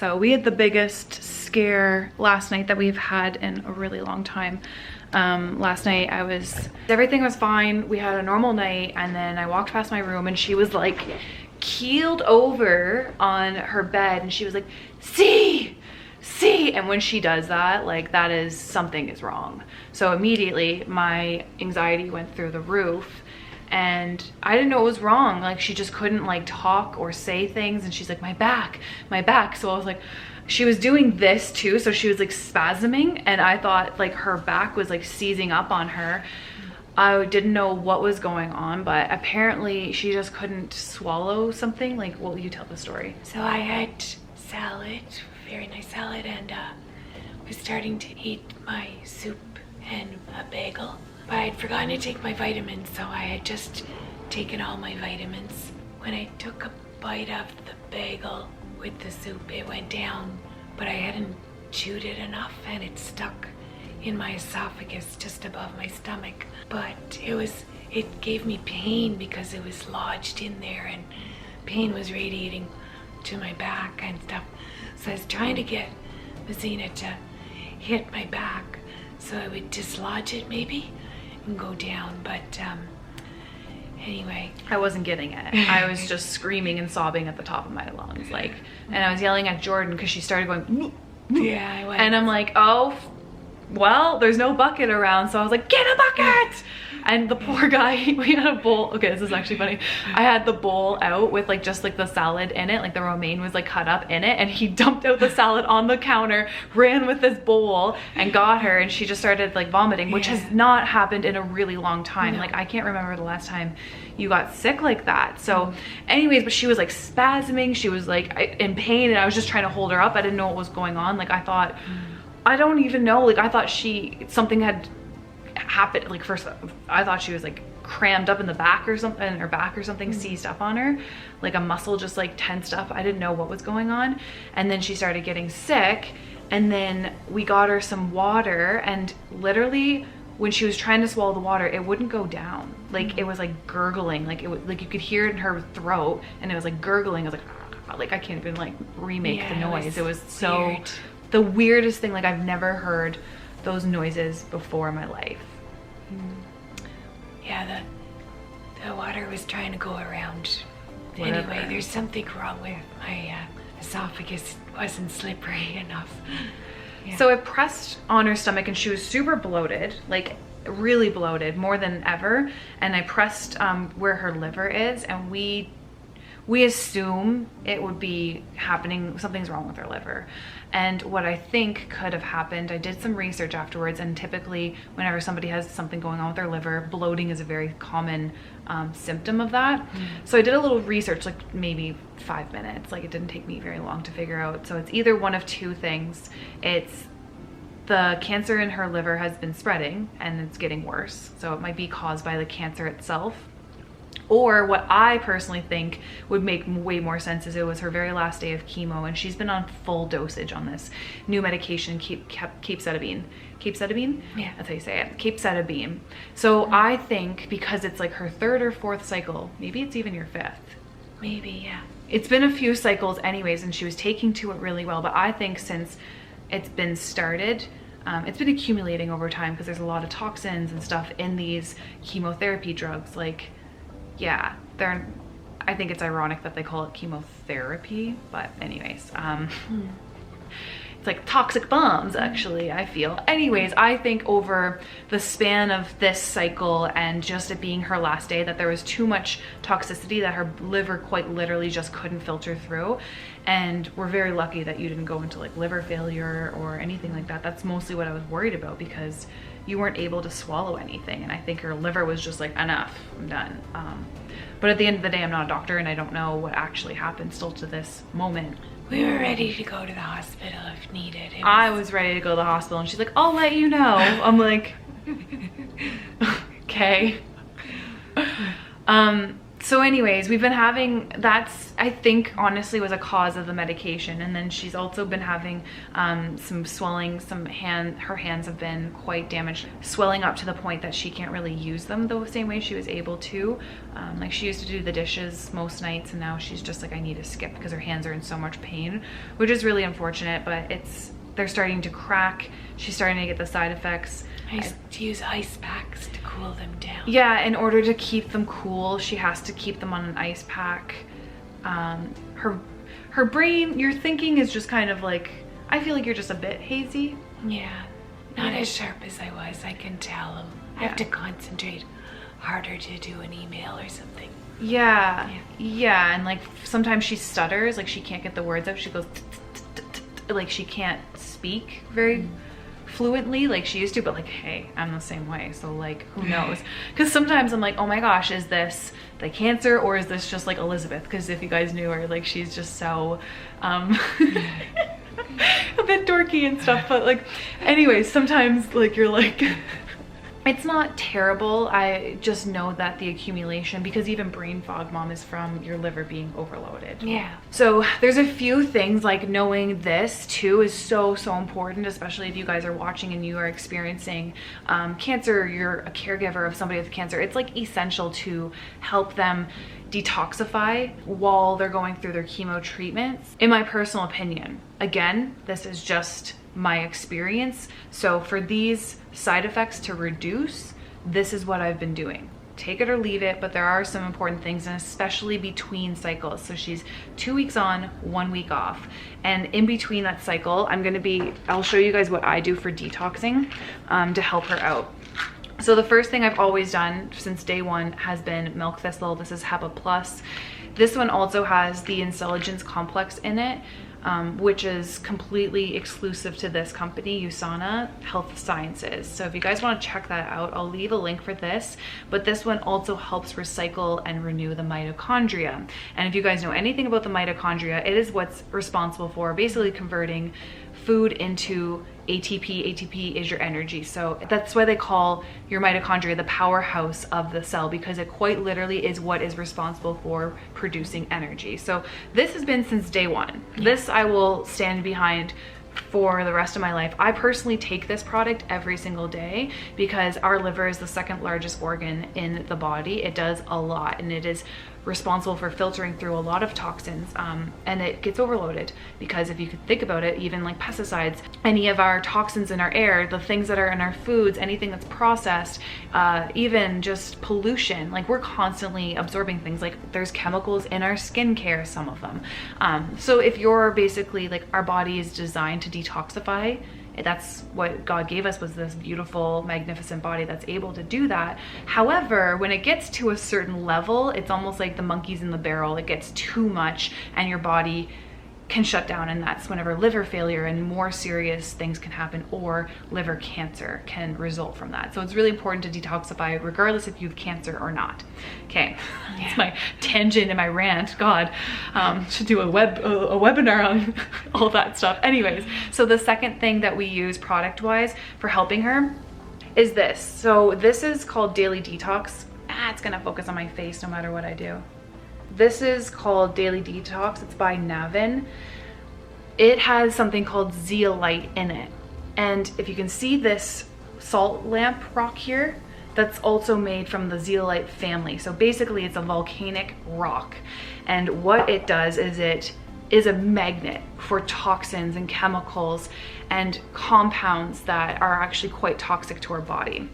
So we had the biggest scare last night that we've had in a really long time. Last night everything was fine. We had a normal night, and then I walked past my room and she was like keeled over on her bed and she was like, see, and when she does that, like, that is, something is wrong. So immediately my anxiety went through the roof, and I didn't know what was wrong. Like, she just couldn't like talk or say things, and she's like, my back. So I was like, she was doing this too, so she was like spasming, and I thought like her back was like seizing up on her. I didn't know what was going on, but apparently she just couldn't swallow something. Like, well, you tell the story. So I had salad, very nice salad, and was starting to eat my soup and a bagel. But I'd forgotten to take my vitamins, so I had just taken all my vitamins. When I took a bite of the bagel with the soup, it went down, but I hadn't chewed it enough, and it stuck in my esophagus just above my stomach. But it gave me pain because it was lodged in there, and pain was radiating to my back and stuff. So I was trying to get Mazina to hit my back so I would dislodge it maybe and go down, but anyway. I wasn't getting it. I was just screaming and sobbing at the top of my lungs, like, and I was yelling at Jordan because she started going, yeah, I went. And I'm like, oh, well, there's no bucket around, so I was like, get a bucket! And the poor guy, we had a bowl. Okay, this is actually funny. I had the bowl out with like just like the salad in it, like the romaine was like cut up in it, and he dumped out the salad on the counter, ran with this bowl and got her, and she just started like vomiting, which has not happened in a really long time. Like, I can't remember the last time you got sick like that. So anyways, but she was like spasming, she was like in pain, and I was just trying to hold her up. I didn't know what was going on. Like, I thought, I don't even know, like, I thought something had happened. Like, first I thought she was like crammed up in the back or something, in her back or something, seized up on her, like a muscle just like tensed up. I didn't know what was going on. And then she started getting sick, and then we got her some water, and literally when she was trying to swallow the water, it wouldn't go down. Like, it was like gurgling, like it was like you could hear it in her throat, and it was like gurgling. I was like I can't even like remake the noise. It was so weird. The weirdest thing. Like, I've never heard those noises before in my life. Yeah, the water was trying to go around. Whatever. Anyway, there's something wrong with my esophagus. It wasn't slippery enough. Yeah. So it pressed on her stomach, and she was super bloated, like really bloated, more than ever. And I pressed where her liver is, and we assume it would be happening, something's wrong with her liver. And what I think could have happened, I did some research afterwards, and typically whenever somebody has something going on with their liver, bloating is a very common symptom of that. So I did a little research, like maybe 5 minutes, like it didn't take me very long to figure out. So it's either one of two things. It's the cancer in her liver has been spreading and it's getting worse, so it might be caused by the cancer itself. Or what I personally think would make way more sense is it was her very last day of chemo, and she's been on full dosage on this new medication, capecitabine. Capecitabine? Yeah. That's how you say it. Capecitabine. So I think because it's like her 3rd or 4th cycle, maybe it's even your 5th. Maybe, yeah. It's been a few cycles anyways, and she was taking to it really well. But I think since it's been started, it's been accumulating over time, because there's a lot of toxins and stuff in these chemotherapy drugs. Like, yeah, I think it's ironic that they call it chemotherapy, but anyways, it's like toxic bombs, actually, I feel. Anyways, I think over the span of this cycle and just it being her last day, that there was too much toxicity that her liver quite literally just couldn't filter through. And we're very lucky that you didn't go into like liver failure or anything like that. That's mostly what I was worried about, because you weren't able to swallow anything, and I think her liver was just like, enough, I'm done. But at the end of the day, I'm not a doctor, and I don't know what actually happened still to this moment. We were ready to go to the hospital if needed. I was ready to go to the hospital, and she's like, I'll let you know. I'm like, okay. So anyways, we've been having, that's, I think honestly was a cause of the medication. And then she's also been having some swelling, her hands have been quite damaged, swelling up to the point that she can't really use them the same way she was able to. Like she used to do the dishes most nights, and now she's just like, I need to skip because her hands are in so much pain, which is really unfortunate, but they're starting to crack. She's starting to get the side effects. I used to use ice packs to cool them down. Yeah, in order to keep them cool, she has to keep them on an ice pack. Her brain, your thinking is just kind of like, I feel like you're just a bit hazy. Yeah, not as sharp as I was, I can tell. I have to concentrate harder to do an email or something. Yeah, and like sometimes she stutters, like she can't get the words out. She goes, like she can't speak very fluently like she used to, but like, hey, I'm the same way, so like who knows? Because sometimes I'm like, oh my gosh, is this the cancer or is this just like Elizabeth? Because if you guys knew her, like she's just so a bit dorky and stuff, but like anyways, sometimes like you're like it's not terrible. I just know that the accumulation, because even brain fog, mom, is from your liver being overloaded. Yeah. So there's a few things, like knowing this too is so important, especially if you guys are watching and you are experiencing cancer, you're a caregiver of somebody with cancer. It's like essential to help them detoxify while they're going through their chemo treatments, in my personal opinion. Again, this is just my experience. So for these side effects to reduce, this is what I've been doing. Take it or leave it, but there are some important things, and especially between cycles. So she's 2 weeks on, 1 week off. And in between that cycle, I'll show you guys what I do for detoxing to help her out. So the first thing I've always done since day one has been milk thistle. This is Hepa Plus. This one also has the intelligence complex in it, which is completely exclusive to this company, USANA Health Sciences. So if you guys want to check that out, I'll leave a link for this, but this one also helps recycle and renew the mitochondria. And if you guys know anything about the mitochondria, it is what's responsible for basically converting food into ATP. ATP is your energy. So that's why they call your mitochondria the powerhouse of the cell, because it quite literally is what is responsible for producing energy. So this has been since day one. This I will stand behind for the rest of my life. I personally take this product every single day because our liver is the second largest organ in the body. It does a lot, and it is responsible for filtering through a lot of toxins, and it gets overloaded because if you could think about it, even like pesticides, any of our toxins in our air, the things that are in our foods, anything that's processed, even just pollution, like we're constantly absorbing things. Like there's chemicals in our skincare, some of them. So if you're basically like, our body is designed to detoxify. That's what God gave us, was this beautiful, magnificent body that's able to do that. However, when it gets to a certain level, it's almost like the monkeys in the barrel. It gets too much and your body can shut down, and that's whenever liver failure and more serious things can happen, or liver cancer can result from that. So it's really important to detoxify regardless if you have cancer or not. Okay, that's my tangent and my rant. God, should do a webinar on all that stuff. Anyways, so the second thing that we use product wise for helping her is this. So this is called Daily Detox. It's gonna focus on my face no matter what I do. This is called Daily Detox. It's by Navin. It has something called zeolite in it. And if you can see this salt lamp rock here, that's also made from the zeolite family. So basically it's a volcanic rock. And what it does is it is a magnet for toxins and chemicals and compounds that are actually quite toxic to our body.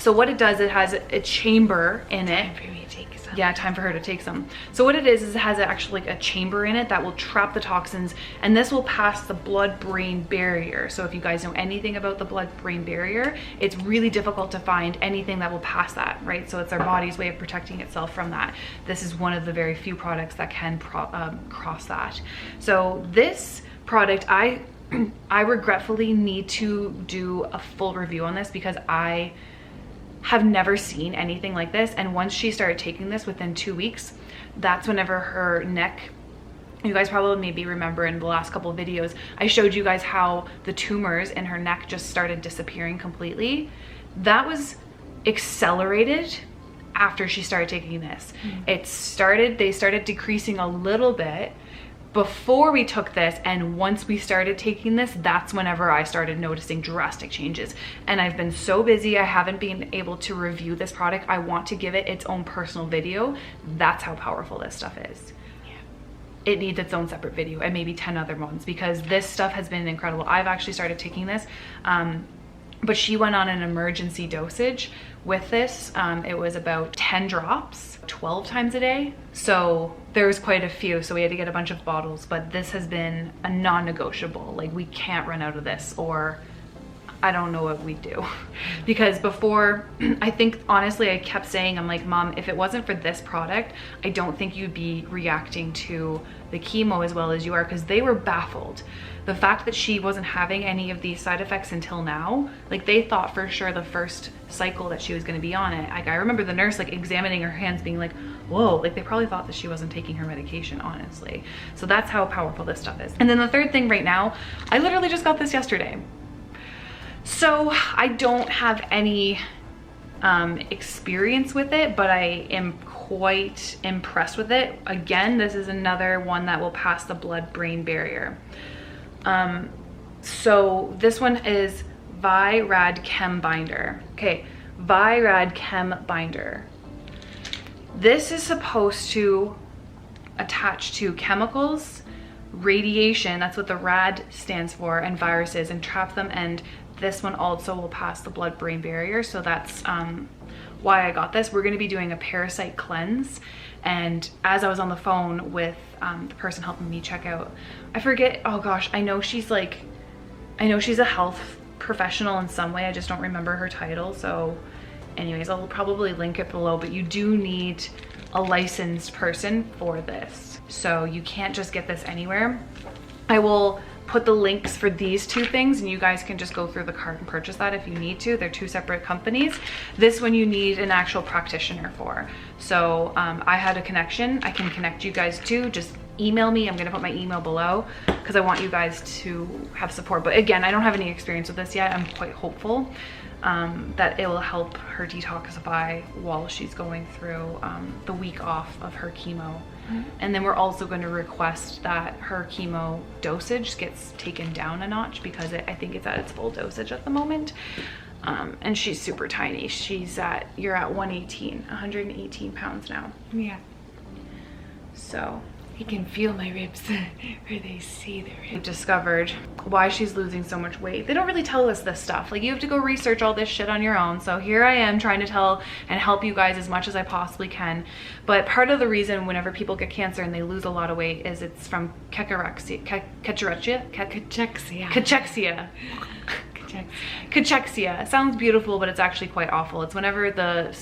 So what it does, it has a chamber in it. Time for me to take some. Yeah, time for her to take some. So what it is it has actually like a chamber in it that will trap the toxins, and this will pass the blood-brain barrier. So if you guys know anything about the blood-brain barrier, it's really difficult to find anything that will pass that, right? So it's our body's way of protecting itself from that. This is one of the very few products that can cross that. So this product, I regretfully need to do a full review on this because I have never seen anything like this. And once she started taking this within 2 weeks, that's whenever her neck, you guys probably maybe remember in the last couple of videos, I showed you guys how the tumors in her neck just started disappearing completely. That was accelerated after she started taking this. They started decreasing a little bit before we took this, and once we started taking this, that's whenever I started noticing drastic changes. And I've been so busy, I haven't been able to review this product. I want to give it its own personal video. That's how powerful this stuff is. It needs its own separate video, and maybe 10 other ones, because this stuff has been incredible. I've actually started taking this, but she went on an emergency dosage with this. It was about 10 drops, 12 times a day. So there was quite a few, so we had to get a bunch of bottles, but this has been a non-negotiable. Like, we can't run out of this, or I don't know what we'd do. Because before, I think honestly, I kept saying, I'm like, Mom, if it wasn't for this product, I don't think you'd be reacting to the chemo as well as you are, because they were baffled. The fact that she wasn't having any of these side effects until now, like, they thought for sure the first cycle that she was going to be on it. Like, I remember the nurse like examining her hands being like, whoa, like they probably thought that she wasn't taking her medication, honestly. So that's how powerful this stuff is. And then the third thing right now, I literally just got this yesterday. So I don't have any experience with it, but I am quite impressed with it. Again, this is another one that will pass the blood-brain barrier. So this one is Virad Chem binder. Okay, Virad Chem binder. This is supposed to attach to chemicals, radiation, that's what the rad stands for, and viruses, and trap them, and this one also will pass the blood-brain barrier. So that's why I got this. We're going to be doing a parasite cleanse, and as I was on the phone with the person helping me check out, I forget, oh gosh, I know she's a health professional in some way, I just don't remember her title. So anyways, I'll probably link it below, but you do need a licensed person for this, so you can't just get this anywhere. I will put the links for these two things, and you guys can just go through the cart and purchase that if you need to. They're two separate companies. This one you need an actual practitioner for. So I had a connection. I can connect you guys to. Just email me. I'm gonna put my email below because I want you guys to have support. But again, I don't have any experience with this yet. I'm quite hopeful that it will help her detoxify while she's going through the week off of her chemo. And then we're also going to request that her chemo dosage gets taken down a notch, because I think it's at its full dosage at the moment. And she's super tiny. You're at 118 pounds now. Yeah. So I can feel my ribs where they see the we've ribs. discovered why she's losing so much weight. They don't really tell us this stuff. Like, you have to go research all this shit on your own. So here I am trying to tell and help you guys as much as I possibly can. But part of the reason whenever people get cancer and they lose a lot of weight is it's from cachexia. Cachexia. Sounds beautiful, but it's actually quite awful. It's whenever the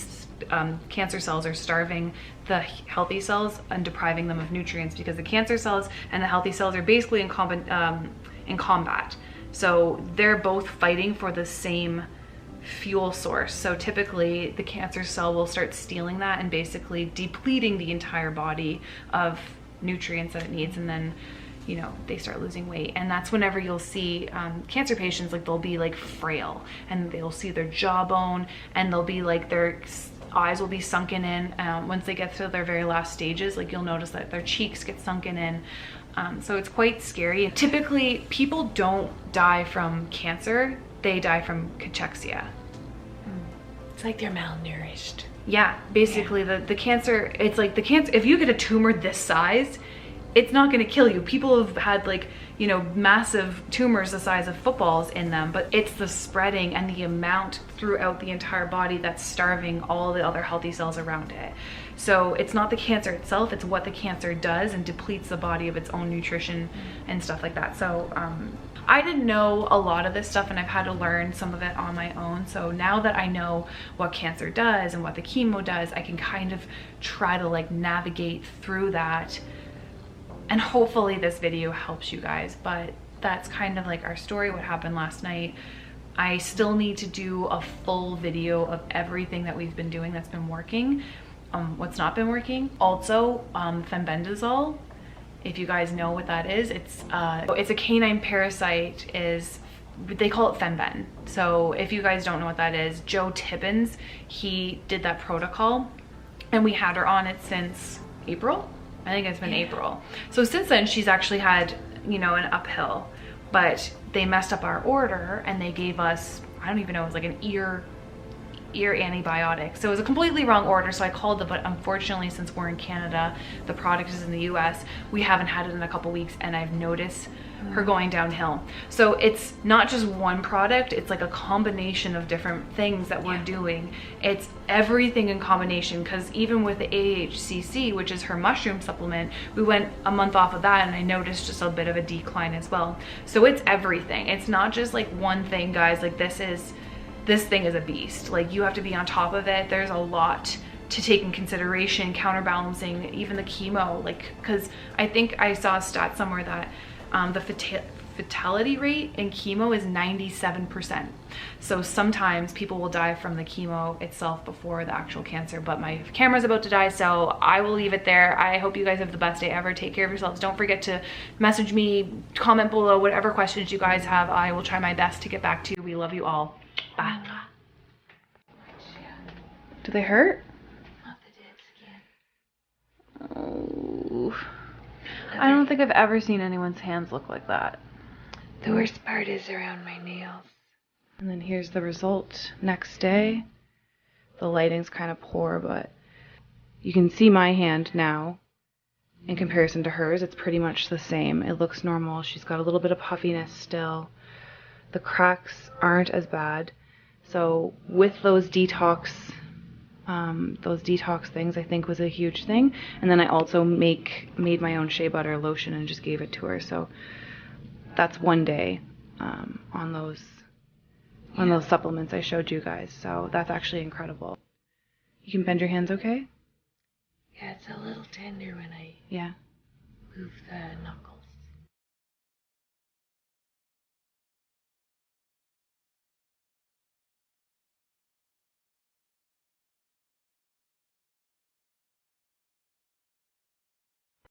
cancer cells are starving the healthy cells and depriving them of nutrients, because the cancer cells and the healthy cells are basically in combat. So they're both fighting for the same fuel source. So typically the cancer cell will start stealing that and basically depleting the entire body of nutrients that it needs, and then, you know, they start losing weight. And that's whenever you'll see cancer patients, like, they'll be like frail, and they'll see their jawbone, and they'll be like, their eyes will be sunken in. Once they get to their very last stages, like, you'll notice that their cheeks get sunken in. So it's quite scary. Typically people don't die from cancer, they die from cachexia. It's like they're malnourished. Yeah, basically. Yeah. The cancer, it's like the cancer, if you get a tumor this size, it's not going to kill you. People have had, like, you know, massive tumors the size of footballs in them, but it's the spreading and the amount throughout the entire body that's starving all the other healthy cells around it. So it's not the cancer itself, it's what the cancer does and depletes the body of its own nutrition and stuff like that. So I didn't know a lot of this stuff, and I've had to learn some of it on my own. So now that I know what cancer does and what the chemo does, I can kind of try to, like, navigate through that. And hopefully this video helps you guys. But that's kind of like our story, what happened last night. I still need to do a full video of everything that we've been doing that's been working, what's not been working. Also, fenbendazole, if you guys know what that is, it's a canine parasite. They call it fenben. So if you guys don't know what that is, Joe Tibbins, he did that protocol and we had her on it since April. I think it's been April. So since then she's actually had, you know, an uphill, but they messed up our order and they gave us, I don't even know, it was like an ear antibiotic. So it was a completely wrong order. So I called them, but unfortunately, since we're in Canada, the product is in the US, we haven't had it in a couple weeks, and I've noticed her going downhill. So it's not just one product, it's like a combination of different things that we're doing. It's everything in combination, because even with the AHCC, which is her mushroom supplement, we went a month off of that and I noticed just a bit of a decline as well. So it's everything. It's not just like one thing, guys. Like this thing is a beast. Like you have to be on top of it. There's a lot to take in consideration, counterbalancing, even the chemo, like, because I think I saw a stat somewhere that the fatality rate in chemo is 97%. So sometimes people will die from the chemo itself before the actual cancer, but my camera's about to die, so I will leave it there. I hope you guys have the best day ever. Take care of yourselves. Don't forget to message me, comment below, whatever questions you guys have. I will try my best to get back to you. We love you all. Bye. Do they hurt? Not the dead skin. Oh. I don't think I've ever seen anyone's hands look like that. The worst part is around my nails. And then here's the result next day. The lighting's kind of poor, but you can see my hand now. In comparison to hers, it's pretty much the same. It looks normal. She's got a little bit of puffiness still. The cracks aren't as bad. So with those detox things, I think was a huge thing. And then I also made my own shea butter lotion and just gave it to her. So that's one day on those supplements I showed you guys. So that's actually incredible. You can bend your hands okay? Yeah, it's a little tender when I Yeah. move the knuckle.